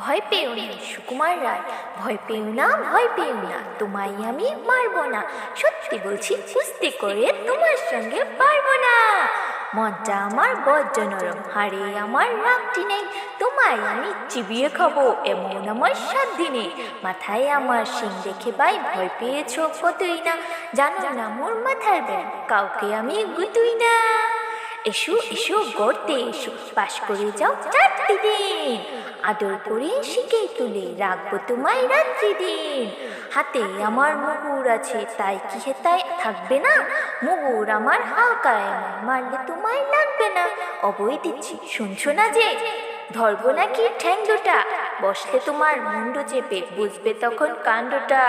ভয় পেও না সুকুমার রায়, ভয় পেও না, ভয় পেও না, তোমায় আমি মারবো না। সত্যি বলছি, কুস্তি করে তোমার সঙ্গে পারবো না। মনটা আমার বজ্র নরম, হাড়ে আমার রাগটি নেই, তোমায় আমি চিবিয়ে খাবো এমন আমার সাধ্যি নেই। মাথায় আমার শিং দেখে ভাই ভয় পেয়েছো কতই না, জানো না মোর মাথার ব্যাগ কাউকে আমি গুতুই না। এসো এসো গড়তে এসো, পাশ করে যাও 4টি দিন, আদর করে শিখে তুলে রাখবো তোমায় রাত্রি দিন। হাতে আমার মুগুর আছে তাই কি হেতায় থাকবে না, মুগুর আমার হালকা এমন মারলে তোমায় লাগবে না। অবৈ দিচ্ছি শুনছো না যে, ধরবো নাকি ঠ্যাং দুটা, বসলে তোমার মুন্ডু চেপে বুঝবে তখন কাণ্ডটা।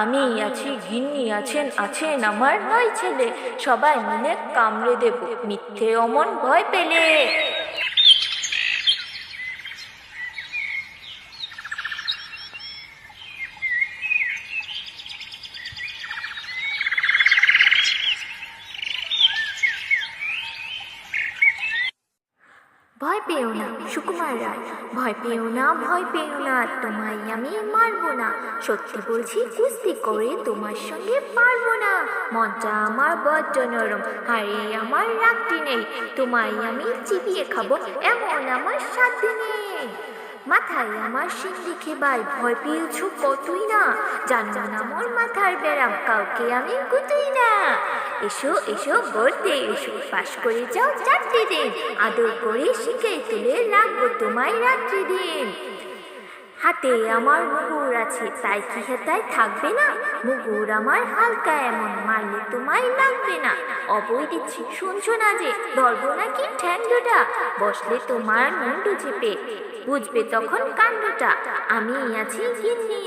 আমি আছি, গিন্নি আছেন আমার 9 ছেলে, সবাই মিলে কামড়ে দেব মিথ্যে অমন ভয় পেলে। ভয় পেও না সুকুমার রায়, ভয় পেও না, ভয় পেও না, তোমায় আমি মারবো না। সত্যি বলছি কুস্তি করে তোমার সঙ্গে পারবো না। মনটা আমার বজ্র নরম, হাড়ে আমার রাগটি নেই, তোমায় আমি চিবিয়ে খাবো এমন আমার সাধ্যি নেই। মাথায় আমার শিং দেখে ভাই ভয় পেয়েছো কতই না, জানো না মোর মাথার ব্যারাম কাউকে আমি গুতুই না। এসো এসো গড়তে এসো, পাশ করে যাও 4টি দিন, আদর করে শিখে তুলে রাখবো তোমায় রাত্রি দিন। হাতে আমার মুগুর আছে তাই কি হেতায় থাকবে না, মুগুর আমার হালকা এমন মারলে তোমায় লাগবে না। অবৈ দিচ্ছি শুনছো না যে, ধরবো নাকি ঠ্যাং দুটা, বসলে তোমার মুন্ডু চেপে বুঝবে তখন কাণ্ডটা। আমি আছি, গিন্নি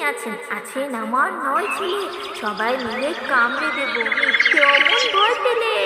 আছেন আমার 9 ছেলে, সবাই মিলে কামড়ে দেবো মিথ্যে অমন ভয় পেলে।